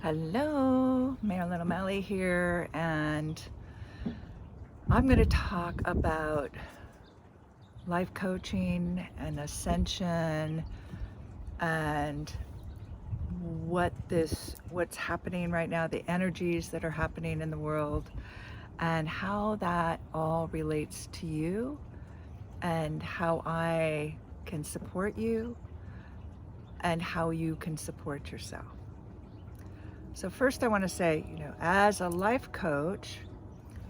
Hello, Marilyn O'Malley here, and I'm going to talk about life coaching and ascension and what's happening right now, the energies that are happening in the world, and how that all relates to you and how I can support you and how you can support yourself. So first I want to say, as a life coach,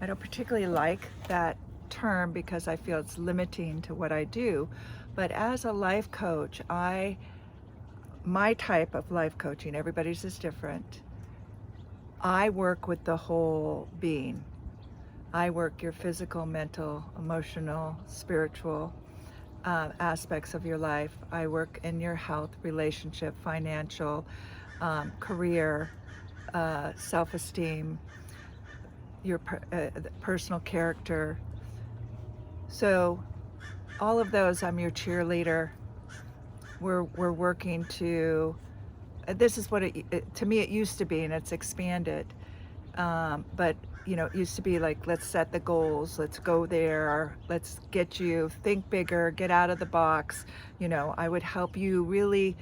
I don't particularly like that term because I feel it's limiting to what I do. But as a life coach, my type of life coaching, everybody's is different. I work with the whole being. I work your physical, mental, emotional, spiritual aspects of your life. I work in your health, relationship, financial, career, self-esteem, your personal character. So all of those, I'm your cheerleader. We're working to, this is what to me it used to be, and it's expanded. But it used to be like, let's set the goals, let's go there, let's think bigger, get out of the box. I would help you really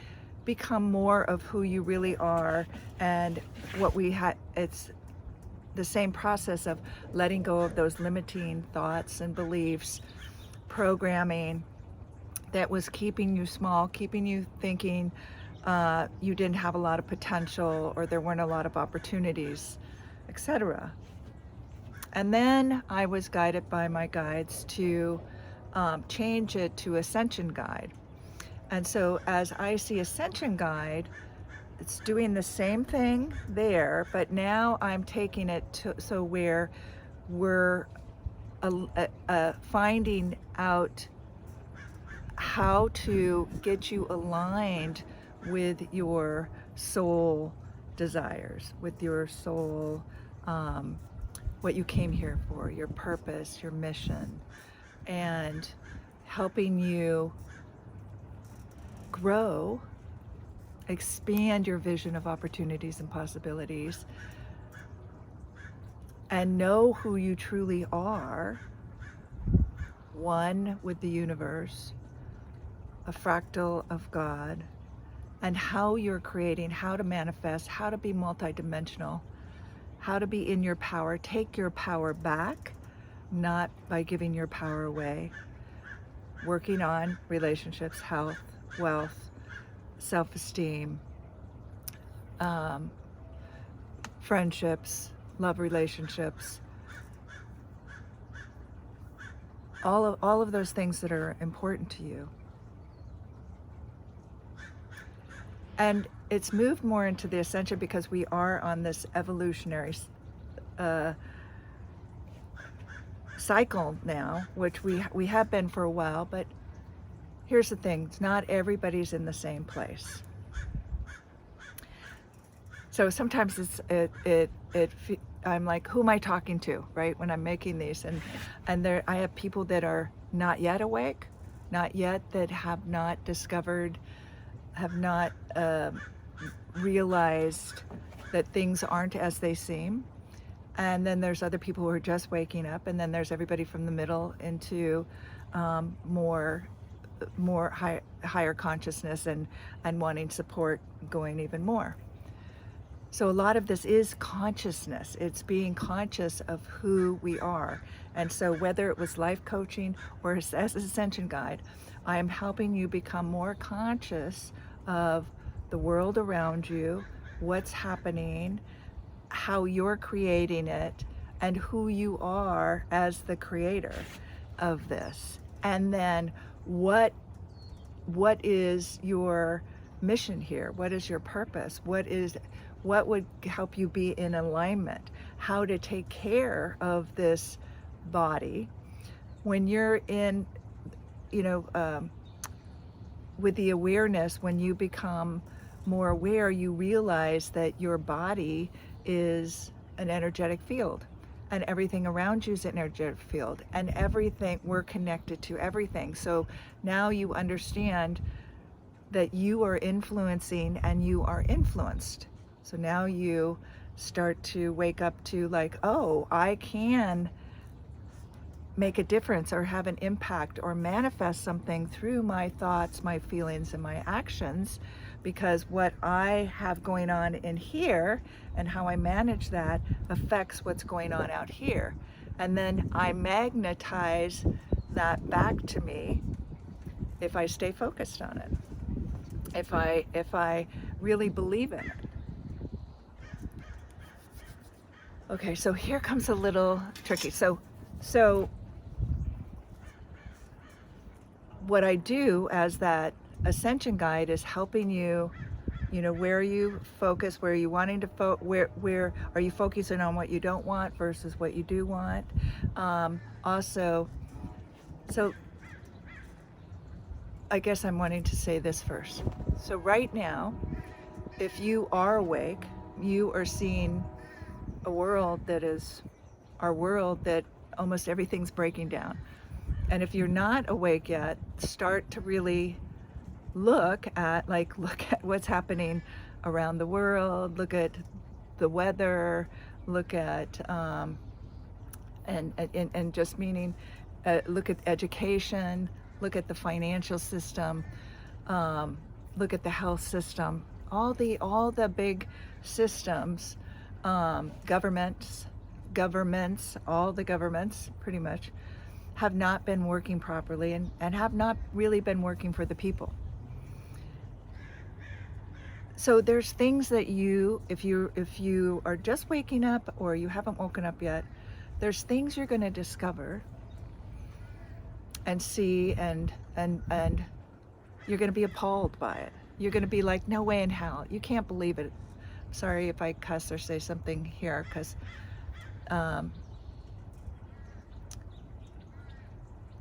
become more of who you really are. And what we had, it's the same process of letting go of those limiting thoughts and beliefs, programming that was keeping you small, keeping you thinking you didn't have a lot of potential or there weren't a lot of opportunities, etc. And then I was guided by my guides to change it to Ascension Guide. And so as I see Ascension Guide, it's doing the same thing there, but now I'm taking it to so where we're finding out how to get you aligned with your soul desires, with your soul, what you came here for, your purpose, your mission, and helping you grow, expand your vision of opportunities and possibilities, and know who you truly are, one with the universe, a fractal of God, and how you're creating, how to manifest, how to be multidimensional, how to be in your power, take your power back, not by giving your power away, working on relationships, health, wealth, self-esteem, friendships, love relationships, all of those things that are important to you. And it's moved more into the Ascension because we are on this evolutionary cycle now, which we have been for a while, but here's the thing, not everybody's in the same place. So sometimes I'm like, who am I talking to, right? When I'm making these, and I have people that are not yet awake, not yet, that have not discovered, have not realized that things aren't as they seem. And then there's other people who are just waking up, and then there's everybody from the middle into more higher consciousness and wanting support, going even more. So a lot of this is consciousness. It's being conscious of who we are. And so whether it was life coaching or as Ascension Guide, I am helping you become more conscious of the world around you, what's happening, how you're creating it, and who you are as the creator of this. And then what is your mission here? What is your purpose? What would help you be in alignment? How to take care of this body when you're in, with the awareness. When you become more aware, you realize that your body is an energetic field, and everything around you is an energetic field, and everything, we're connected to everything. So now you understand that you are influencing and you are influenced So now you start to wake up to like, oh, I can make a difference or have an impact or manifest something through my thoughts, my feelings, and my actions, because what I have going on in here and how I manage that affects what's going on out here. And then I magnetize that back to me if I stay focused on it, if I really believe in it. Okay, so here comes a little tricky. So what I do as that ascension guide is helping you, where are you focused, where are you wanting to where are you focusing on what you don't want versus what you do want. Also, so I guess I'm wanting to say this first. So right now, if you are awake, you are seeing a world that is our world, that almost everything's breaking down. And if you're not awake yet, start to really look at what's happening around the world, look at the weather, look at and just meaning look at education, look at the financial system, look at the health system, all the big systems, governments, all the governments pretty much have not been working properly and have not really been working for the people. So there's things that if you are just waking up or you haven't woken up yet, there's things you're going to discover and see, and you're going to be appalled by it. You're going to be like, no way in hell, you can't believe it. Sorry if I cuss or say something here, because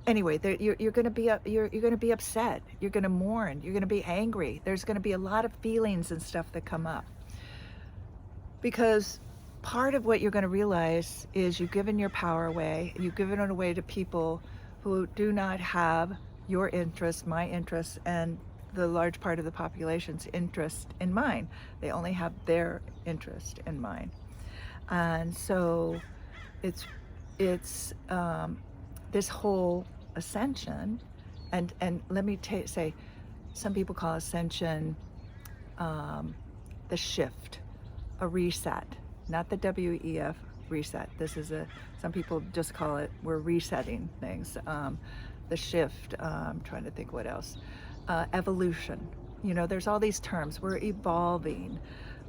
anyway, you're going to be you're going to be upset. You're going to mourn. You're going to be angry. There's going to be a lot of feelings and stuff that come up, because part of what you're going to realize is you've given your power away. You've given it away to people who do not have your interest, my interest, and the large part of the population's interest in mind. They only have their interest in mind. And so it's this whole ascension, and let me say, some people call ascension the shift, a reset, not the WEF reset. This is some people just call it, we're resetting things. The shift, I'm trying to think what else. Evolution, there's all these terms. We're evolving,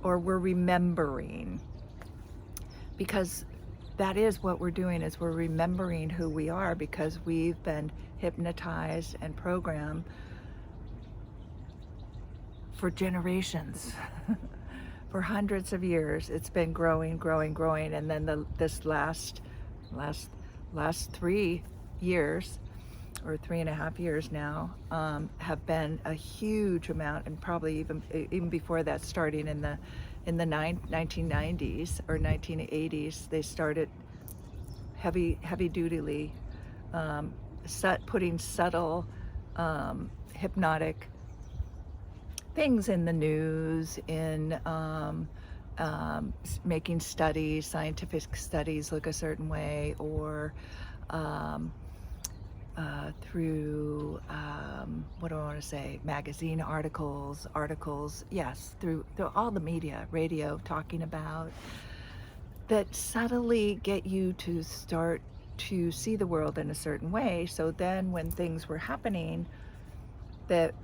or we're remembering, because that is what we're doing, is we're remembering who we are, because we've been hypnotized and programmed for generations. For hundreds of years. It's been growing, and then this last 3 years, or 3.5 years now, have been a huge amount, and probably even before that, starting in the 1990s or 1980s, they started heavy dutyly putting subtle hypnotic things in the news, in making studies, scientific studies look a certain way, or through what do I want to say, magazine articles, yes, through all the media, radio, talking about, that subtly get you to start to see the world in a certain way. So then when things were happening that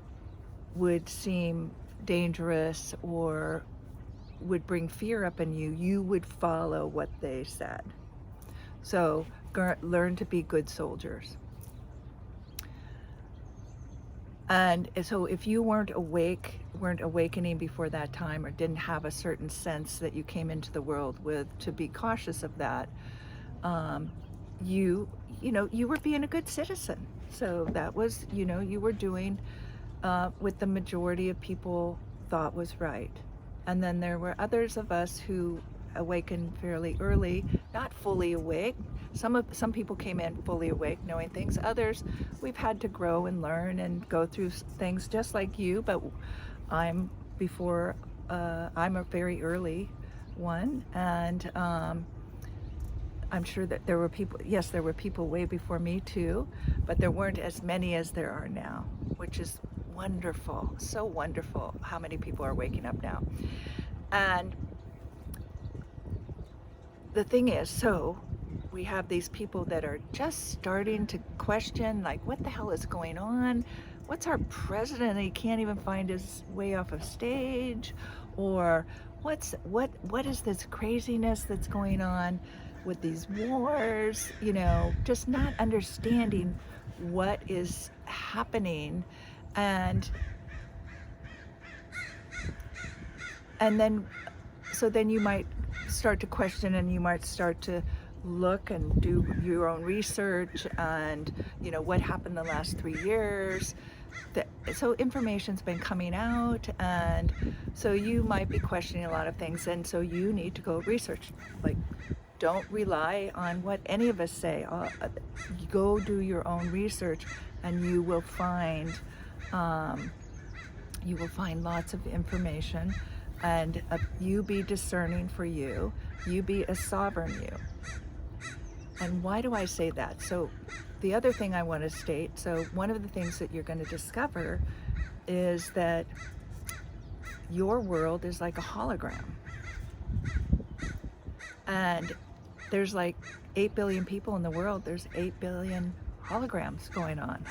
would seem dangerous or would bring fear up in you, you would follow what they said. So learn to be good soldiers. And so if you weren't awakening before that time, or didn't have a certain sense that you came into the world with, to be cautious of that, you were being a good citizen. So that was, you were doing what the majority of people thought was right. And then there were others of us who awakened fairly early, not fully awake. Some people came in fully awake, knowing things. Others, we've had to grow and learn and go through things just like you, but I'm before I'm a very early one, and I'm sure that there were people, yes, there were people way before me too, but there weren't as many as there are now, which is wonderful, so wonderful how many people are waking up now. And the thing is, so we have these people that are just starting to question, like, what the hell is going on? What's our president? He can't even find his way off of stage. Or what is this craziness that's going on with these wars? You know, just not understanding what is happening. And then so then you might start to question, and you might start to look and do your own research, and you know what happened the last 3 years. So information's been coming out, and so you might be questioning a lot of things, and so you need to go research. Like, don't rely on what any of us say. Go do your own research, and you will find lots of information. And you be discerning for you. You be a sovereign you. And why do I say that? So the other thing I want to state, so one of the things that you're going to discover is that your world is like a hologram. And there's like 8 billion people in the world. There's 8 billion holograms going on.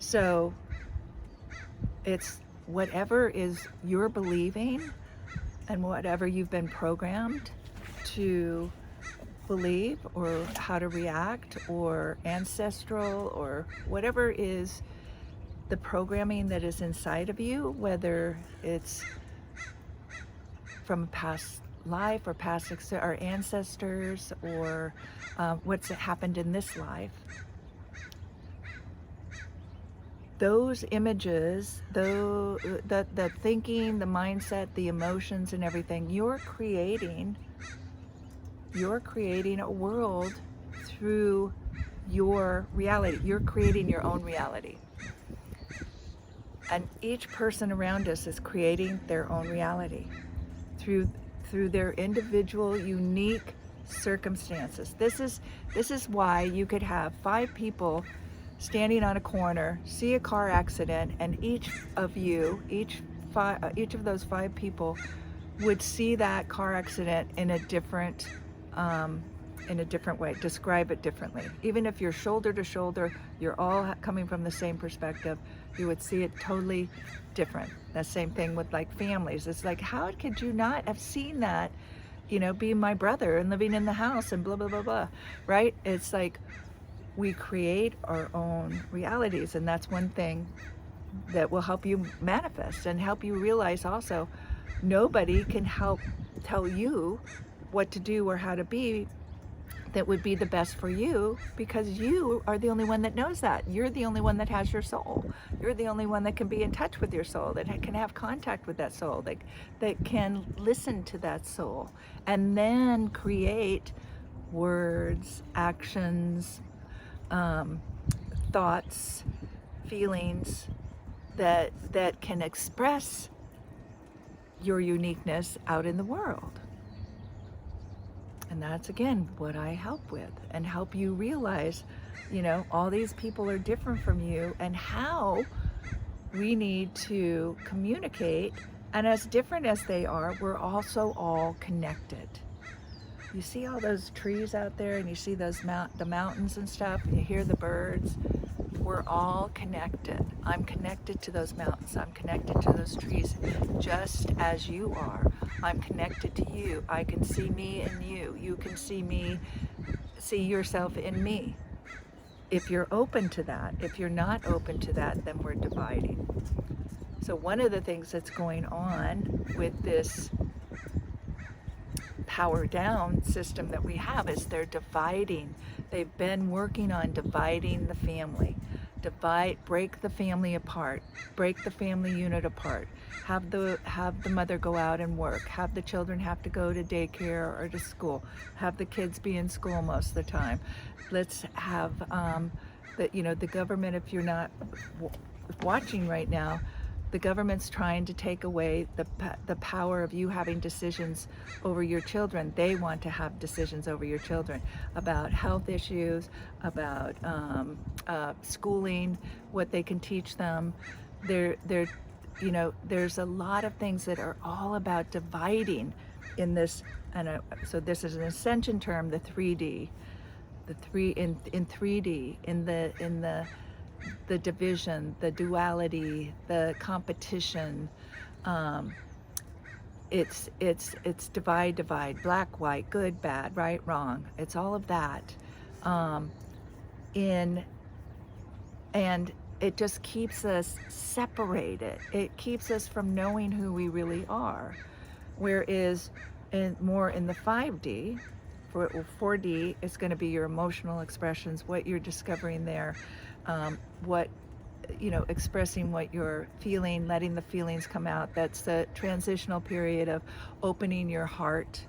So it's whatever is you're believing, and whatever you've been programmed to believe, or how to react, or ancestral, or whatever is the programming that is inside of you, whether it's from a past life or our ancestors, or what's happened in this life. Those images, the thinking, the mindset, the emotions, and everything, you're creating a world through your reality. You're creating your own reality. And each person around us is creating their own reality through their individual, unique circumstances. This is why you could have 5 people standing on a corner, see a car accident, and each of those 5 people would see that car accident in a different way, describe it differently. Even if you're shoulder to shoulder, you're all coming from the same perspective, you would see it totally different. The same thing with like families. It's like, how could you not have seen that, you know, being my brother and living in the house and blah, blah, blah, blah, right? It's like, we create our own realities, and that's one thing that will help you manifest and help you realize also, nobody can help tell you what to do or how to be that would be the best for you, because you are the only one that knows that. You're the only one that has your soul. You're the only one that can be in touch with your soul, that can have contact with that soul, that can listen to that soul, and then create words, actions, thoughts, feelings that can express your uniqueness out in the world. And that's, again, what I help with, and help you realize, you know, all these people are different from you, and how we need to communicate. And as different as they are, we're also all connected. You see all those trees out there, and you see those the mountains and stuff, and you hear the birds. We're all connected. I'm connected to those mountains. I'm connected to those trees, just as you are. I'm connected to you. I can see me in you. You can see yourself in me. If you're open to that, if you're not open to that, then we're dividing. So one of the things that's going on with this power down system that we have is they're dividing. They've been working on dividing the family. Break the family apart, break the family unit apart, have the mother go out and work, have the children have to go to daycare or to school, have the kids be in school most of the time. Let's have the government, if you're not watching right now, the government's trying to take away the power of you having decisions over your children. They want to have decisions over your children about health issues, about schooling, what they can teach them. They're there's a lot of things that are all about dividing in this. And so this is an Ascension term, the 3D, the three in 3D, in the division, the duality, the competition. It's divide, black, white, good, bad, right, wrong. It's all of that. And it just keeps us separated. It keeps us from knowing who we really are. Whereas more in the 5D, 4D is going to be your emotional expressions, what you're discovering there, expressing what you're feeling, letting the feelings come out. That's the transitional period of opening your heart.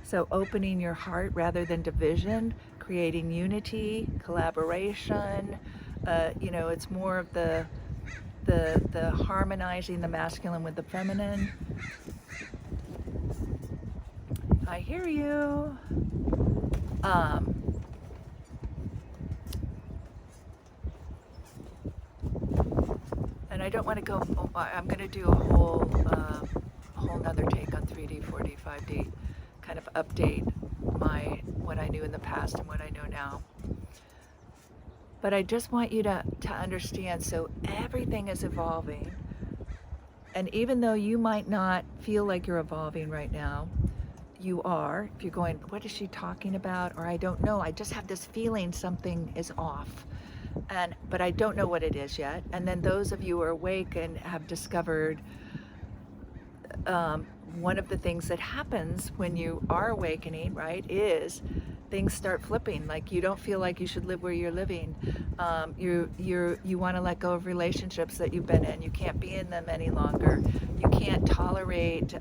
So opening your heart rather than division, creating unity, collaboration. It's more of the harmonizing the masculine with the feminine. I hear you. And I don't want to go, I'm going to do a whole nother take on 3D, 4D, 5D, kind of update what I knew in the past and what I know now. But I just want you to understand, so everything is evolving. And even though you might not feel like you're evolving right now, you are. If you're going, what is she talking about? Or I don't know, I just have this feeling something is off. But I don't know what it is yet. And then those of you who are awake and have discovered one of the things that happens when you are awakening, right, is things start flipping. Like you don't feel like you should live where you're living. You want to let go of relationships that you've been in. You can't be in them any longer. You can't tolerate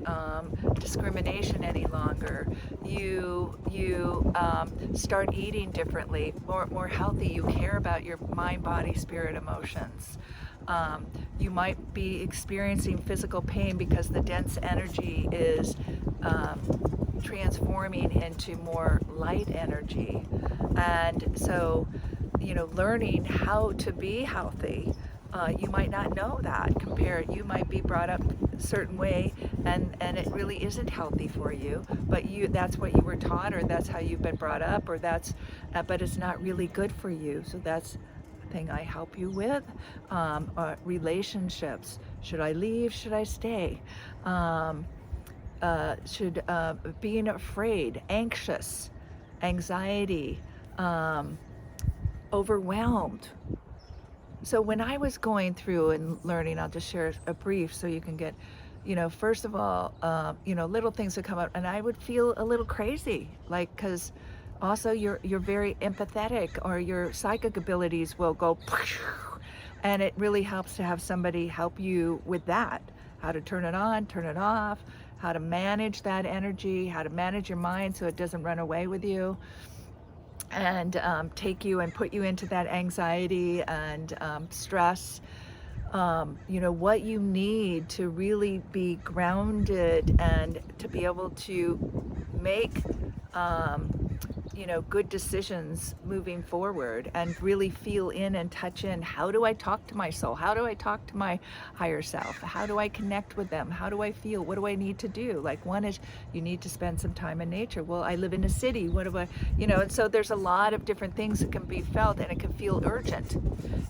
discrimination any longer. You start eating differently, more healthy. You care about your mind, body, spirit, emotions. You might be experiencing physical pain because the dense energy is transforming into more light energy. And so, learning how to be healthy, you might not know that. You might be brought up a certain way and it really isn't healthy for you, but that's what you were taught, or that's how you've been brought up, or but it's not really good for you. So that's thing I help you with. Relationships. Should I leave? Should I stay? Being afraid, anxious, anxiety, overwhelmed. So when I was going through and learning, I'll just share a brief so you can get, first of all, little things would come up and I would feel a little crazy, like, because also you're very empathetic, or your psychic abilities will go, and it really helps to have somebody help you with that, how to turn it on, turn it off, how to manage that energy, how to manage your mind so it doesn't run away with you and take you and put you into that anxiety and stress. What you need to really be grounded and to be able to make good decisions moving forward, and really feel in and touch in. How do I talk to my soul? How do I talk to my higher self? How do I connect with them? How do I feel? What do I need to do? Like, one is you need to spend some time in nature. Well, I live in a city. What do I, and so there's a lot of different things that can be felt, and it can feel urgent.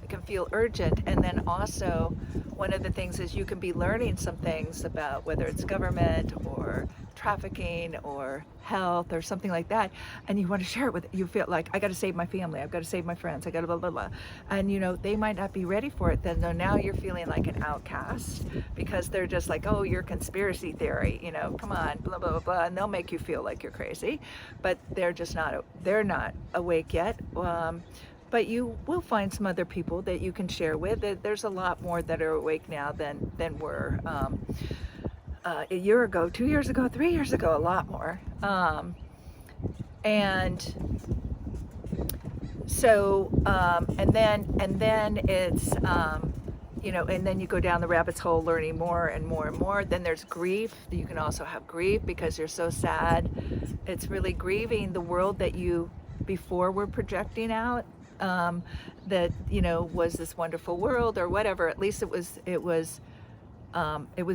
It can feel urgent. And then also, one of the things is you can be learning some things about whether it's government or trafficking or health or something like that, and you want to share it with, you feel like, I got to save my family, I've got to save my friends, I got to blah blah blah, and they might not be ready for it. Then now you're feeling like an outcast because they're just like, oh, your conspiracy theory, come on, blah blah blah blah, and they'll make you feel like you're crazy, but they're not awake yet. But you will find some other people that you can share with. There's a lot more that are awake now than were a year ago, 2 years ago, 3 years ago, a lot more. And so, and then it's, and then you go down the rabbit's hole learning more and more and more. Then there's grief. You can also have grief because you're so sad. It's really grieving the world that you before were projecting out, that was this wonderful world or whatever. At least it was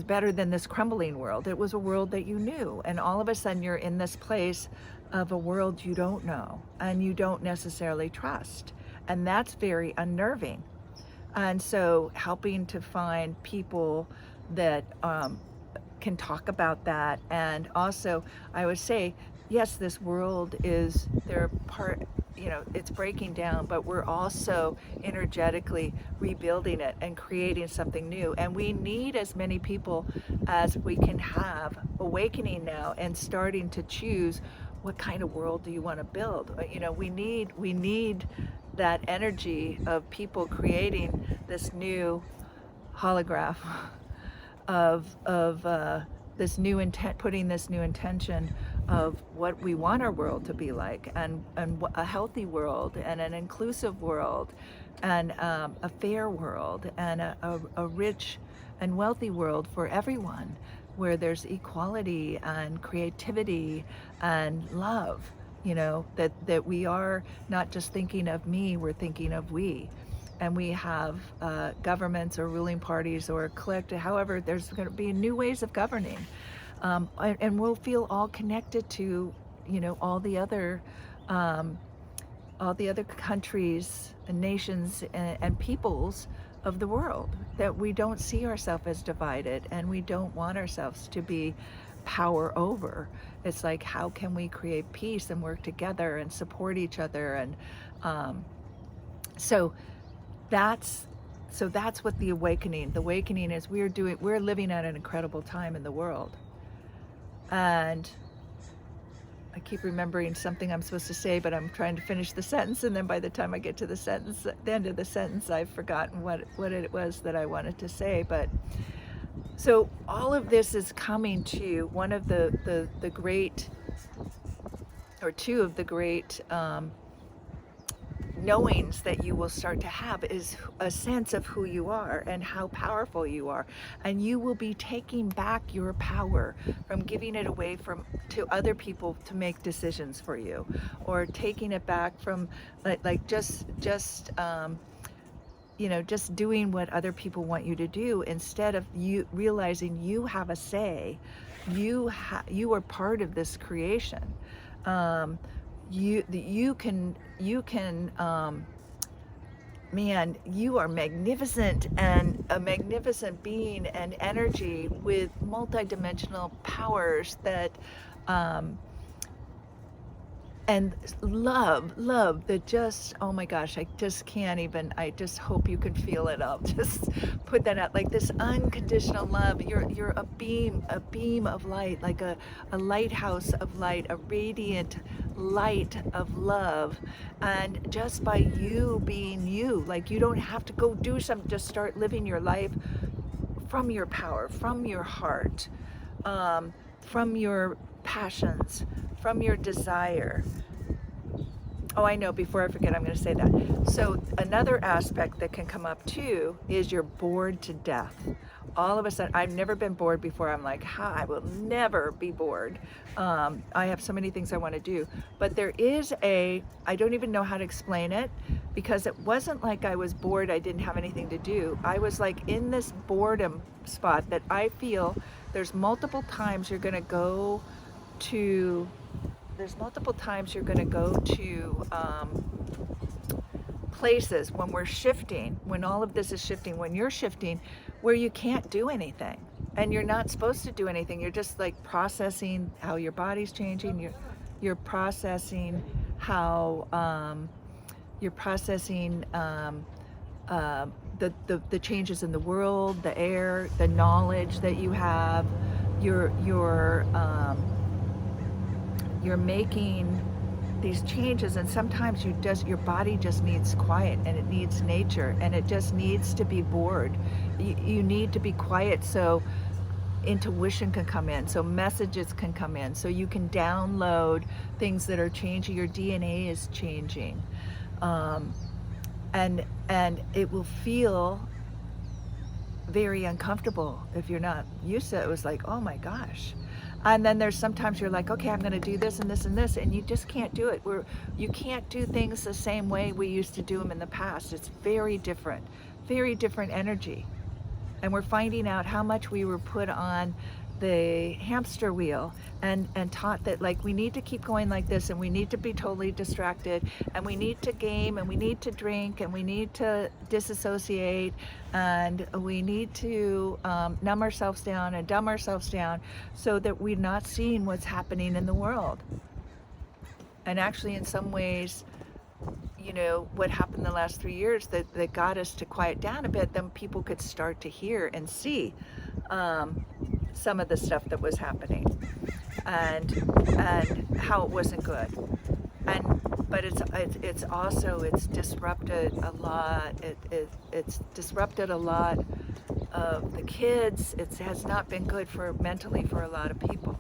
better than this crumbling world. It was a world that you knew, and all of a sudden you're in this place of a world you don't know and you don't necessarily trust, and that's very unnerving. And so helping to find people that can talk about that. And also I would say, yes, this world is their part, it's breaking down, but we're also energetically rebuilding it and creating something new. And we need as many people as we can have awakening now and starting to choose what kind of world do you want to build. We need that energy of people creating this new holograph of this new intent, putting this new intention of what we want our world to be like, and a healthy world and an inclusive world and a fair world and a rich and wealthy world for everyone, where there's equality and creativity and love, that we are not just thinking of me, we're thinking of we. And we have governments or ruling parties or clique, however, there's going to be new ways of governing. And we'll feel all connected to, all the other countries and nations and peoples of the world, that we don't see ourselves as divided, and we don't want ourselves to be power over. It's like, how can we create peace and work together and support each other? And so that's what the awakening is. We're living at an incredible time in the world. And I keep remembering something I'm supposed to say, but I'm trying to finish the sentence, and then by the time I get to the end of the sentence, I've forgotten what it was that I wanted to say. But so all of this is coming to one of the great, or two of the great knowings that you will start to have, is a sense of who you are and how powerful you are. And you will be taking back your power from giving it away to other people to make decisions for you, or taking it back from just doing what other people want you to do, instead of you realizing you have a say. You are part of this creation. You can man, you are magnificent, and a magnificent being and energy with multidimensional powers that and love that just, oh my gosh, I just can't even, I just hope you can feel it. I'll just put that out, like this unconditional love. You're a beam of light, like a lighthouse of light, a radiant light of love. And just by you being you, like, you don't have to go do something, just start living your life from your power, from your heart, from your passions, from your desire. Oh, I know, before I forget, I'm going to say that. So another aspect that can come up too is you're bored to death. All of a sudden, I've never been bored before. I'm like, I will never be bored. I have so many things I want to do. But there is I don't even know how to explain it, because it wasn't like I was bored, I didn't have anything to do. I was like in this boredom spot that I feel there's multiple times you're going to go to places when we're shifting, when all of this is shifting, when you're shifting, where you can't do anything, and you're not supposed to do anything. You're just like processing how your body's changing. You're processing how you're processing the changes in the world, the air, the knowledge that you have. You're making these changes, and sometimes your body just needs quiet, and it needs nature, and it just needs to be bored. You need to be quiet so intuition can come in, so messages can come in, so you can download things that are changing. Your DNA is changing, and it will feel very uncomfortable if you're not used to it. It was like, oh my gosh. And then there's sometimes you're like, okay, I'm going to do this and this and this, and you just can't do it. You can't do things the same way we used to do them in the past. It's very different energy. And we're finding out how much we were put on the hamster wheel and taught that, like, we need to keep going like this, and we need to be totally distracted, and we need to game, and we need to drink, and we need to disassociate, and we need to numb ourselves down and dumb ourselves down so that we're not seeing what's happening in the world. And actually, in some ways, you know, what happened the last 3 years that got us to quiet down a bit, then people could start to hear and see some of the stuff that was happening, and how it wasn't good. But it's also, it's disrupted a lot. It's disrupted a lot of the kids. It has not been good for mentally for a lot of people.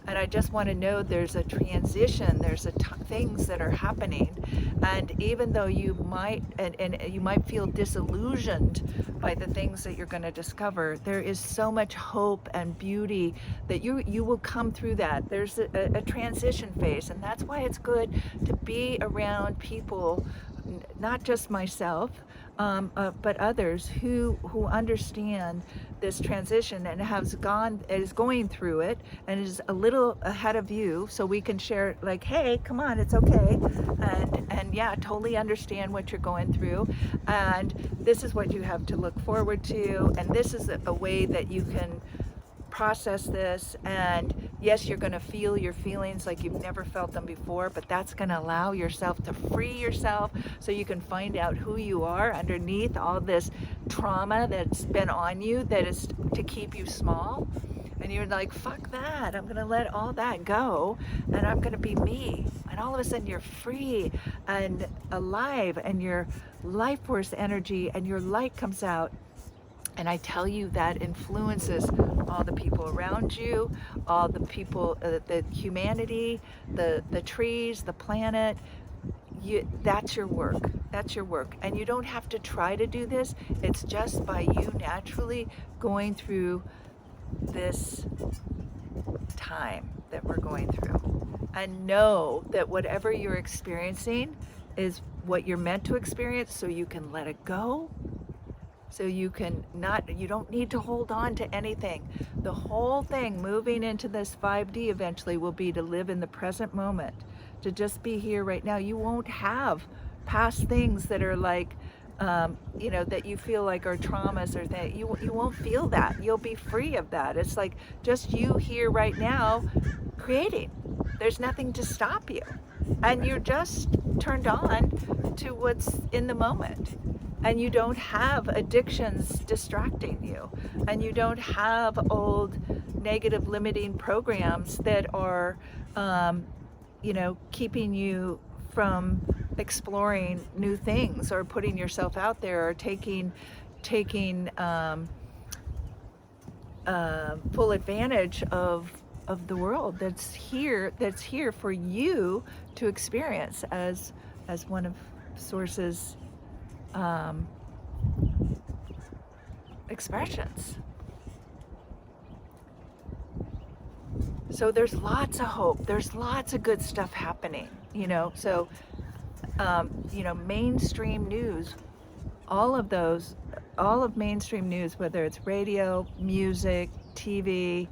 And I just want to know there's a transition, there's things that are happening, and even though you might and you might feel disillusioned by the things that you're going to discover, there is so much hope and beauty that you will come through that. There's a transition phase, and that's why it's good to be around people, not just myself, but others who understand this transition and is going through it and is a little ahead of you, so we can share, like, hey, come on, it's okay, and yeah, totally understand what you're going through, and this is what you have to look forward to, and this is a way that you can process this. And yes, you're going to feel your feelings like you've never felt them before, but that's going to allow yourself to free yourself so you can find out who you are underneath all this trauma that's been on you, that is to keep you small. And you're like, fuck that, I'm going to let all that go, and I'm going to be me. And all of a sudden you're free and alive, and your life force energy and your light comes out. And I tell you, that influences all the people around you, all the people, the humanity, the trees, the planet. That's your work. That's your work. And you don't have to try to do this. It's just by you naturally going through this time that we're going through. And know that whatever you're experiencing is what you're meant to experience, so you can let it go. So you don't need to hold on to anything. The whole thing moving into this 5D eventually will be to live in the present moment, to just be here right now. You won't have past things that are like, that you feel like are traumas, or that you won't feel that. You'll be free of that. It's like just you here right now creating. There's nothing to stop you. And you're just turned on to what's in the moment. And you don't have addictions distracting you, and you don't have old negative limiting programs that are keeping you from exploring new things, or putting yourself out there, or taking full advantage of the world that's here for you to experience as one of Source's expressions. So there's lots of hope, there's lots of good stuff happening, so mainstream news, all of mainstream news, whether it's radio, music, TV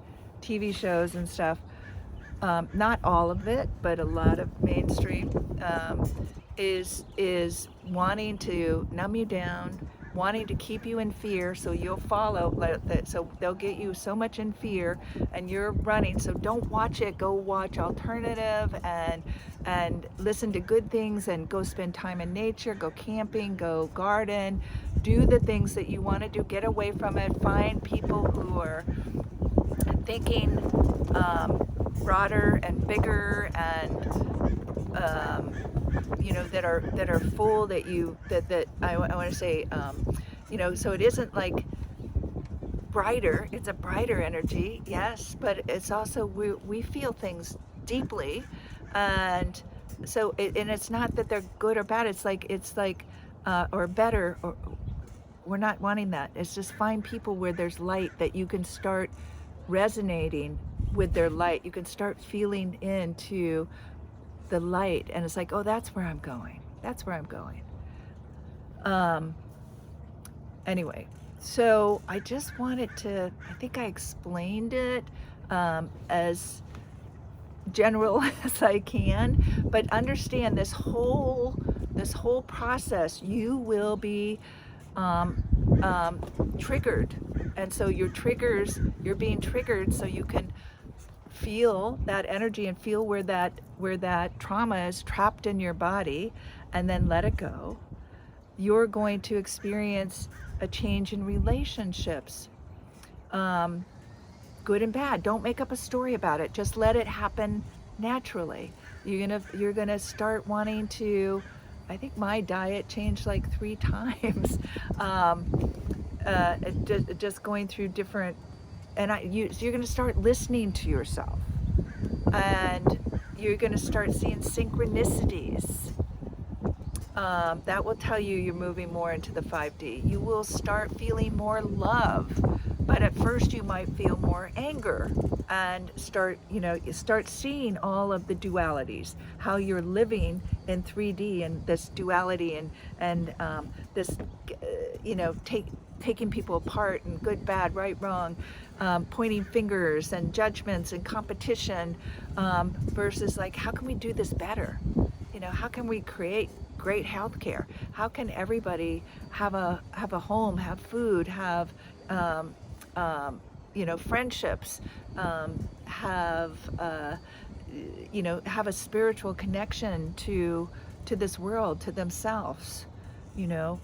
shows and stuff, not all of it, but a lot of mainstream is wanting to numb you down, wanting to keep you in fear, so you'll follow. So they'll get you so much in fear, and you're running. So don't watch it. Go watch alternative, and listen to good things, and go spend time in nature. Go camping. Go garden. Do the things that you want to do. Get away from it. Find people who are thinking broader and bigger, and that are full, that I want to say, so it isn't like brighter. It's a brighter energy, yes, but it's also we feel things deeply, and so and it's not that they're good or bad. It's like or better, we're not wanting that. It's just find people where there's light, that you can start resonating with their light. You can start feeling into the light, and it's like, oh, that's where I'm going. That's where I'm going. Anyway, so I just wanted to, I think I explained it as general as I can, but understand this whole process, you will be triggered. And so your triggers, you're being triggered so you can feel that energy and feel where that trauma is trapped in your body, and then let it go. You're going to experience a change in relationships, good and bad. Don't make up a story about it. Just let it happen naturally. You're gonna start wanting to. I think my diet changed like 3 times. Just going through different, and so you're gonna start listening to yourself, and you're gonna start seeing synchronicities. That will tell you you're moving more into the 5D. You will start feeling more love, but at first you might feel more anger, and you start seeing all of the dualities, how you're living in 3D, and this duality, and this, taking people apart, and good, bad, right, wrong, pointing fingers and judgments and competition, versus like, how can we do this better? How can we create great health care? How can everybody have a home, have food, have friendships, have have a spiritual connection to this world, to themselves?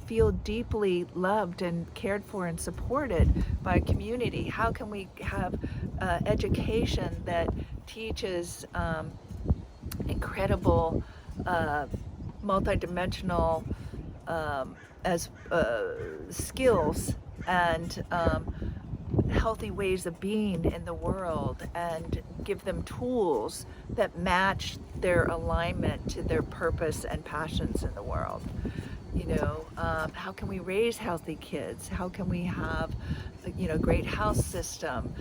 Feel deeply loved and cared for and supported by a community. How can we have education that teaches incredible multidimensional as skills and healthy ways of being in the world, and give them tools that match their alignment to their purpose and passions in the world? How can we raise healthy kids? How can we have great health system?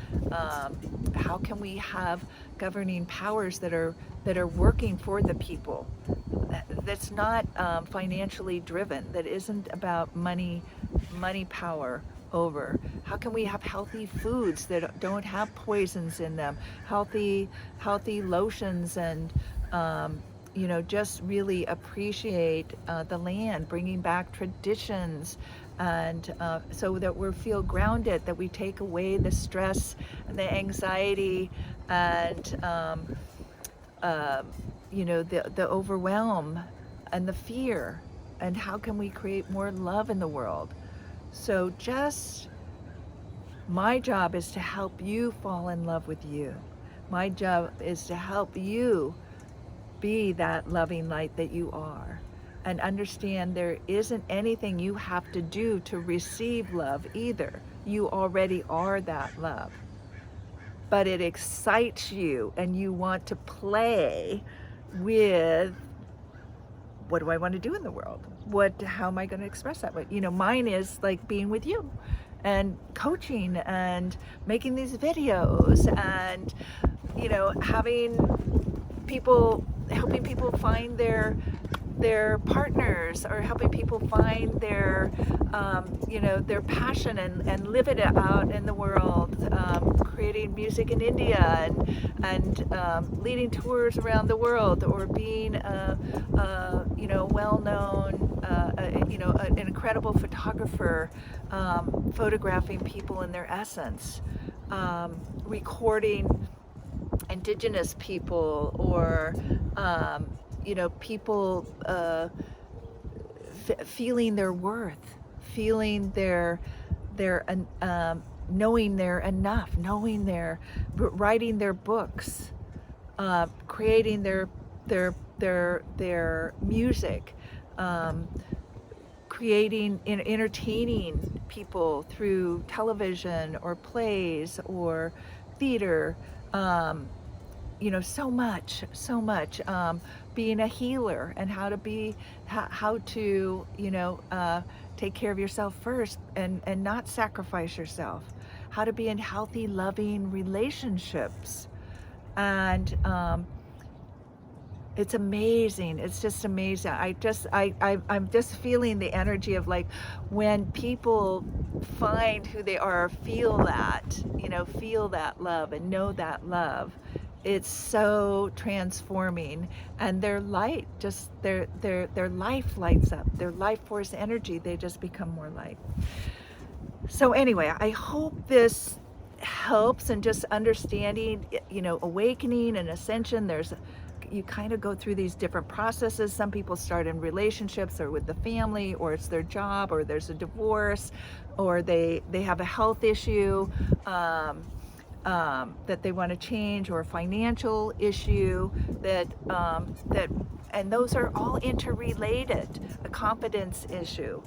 How can we have governing powers that are working for the people, that's not financially driven, that isn't about money power over? How can we have healthy foods that don't have poisons in them, healthy lotions, and just really appreciate the land, bringing back traditions, and so that we feel grounded, that we take away the stress and the anxiety, and the overwhelm and the fear, and how can we create more love in the world? So my job is to help you fall in love with you. My job is to help you be that loving light that you are, and understand there isn't anything you have to do to receive love either. You already are that love. But it excites you, and you want to play with, what do I want to do in the world? How am I going to express that? Mine is like being with you and coaching and making these videos, and helping people find their partners, or helping people find their passion, and live it out in the world, creating music in India, and leading tours around the world, or being a well-known, an incredible photographer, photographing people in their essence, recording indigenous people, or people feeling their worth, feeling their knowing they're enough, writing their books, creating their music, creating and entertaining people through television or plays or theater, so much, being a healer, and how to be, how to, take care of yourself first, and not sacrifice yourself, how to be in healthy, loving relationships. And it's amazing. It's just amazing. I'm just feeling the energy of, like, when people find who they are, feel that love and know that love, it's so transforming, and their light, just their life lights up, their life force energy, they just become more light. So anyway, I hope this helps, and just understanding, awakening and ascension. You kind of go through these different processes. Some people start in relationships, or with the family, or it's their job, or there's a divorce, or they have a health issue that they want to change, or a financial issue and those are all interrelated. A confidence issue,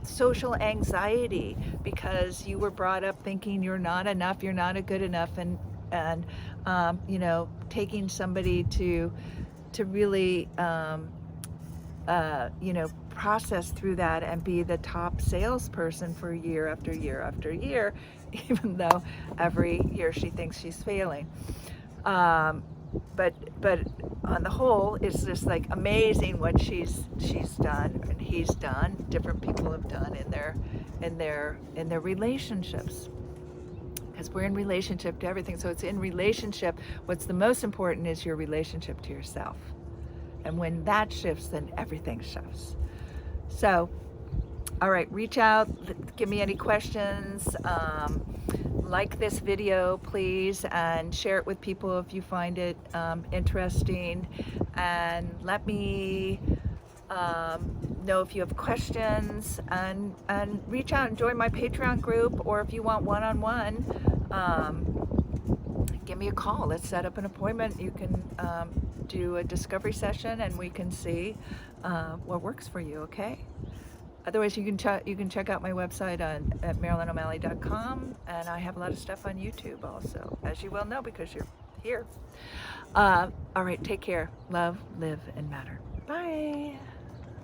social anxiety, because you were brought up thinking you're not enough, you're not a good enough, and taking somebody to really process through that, and be the top salesperson for year after year after year, even though every year she thinks she's failing. But on the whole, it's just like amazing what she's done, and he's done. Different people have done in their relationships, because we're in relationship to everything. So it's in relationship. What's the most important is your relationship to yourself. And when that shifts, then everything shifts. So, all right, reach out, give me any questions. Like this video, please, and share it with people if you find it interesting. And let me know if you have questions, and reach out and join my Patreon group, or if you want one-on-one, give me a call. Let's set up an appointment. You can do a discovery session, and we can see what works for you, okay? Otherwise, you can check out my website at marilyno'malley.com, and I have a lot of stuff on YouTube also, as you well know, because you're here. All right, take care. Love, live, and matter. Bye.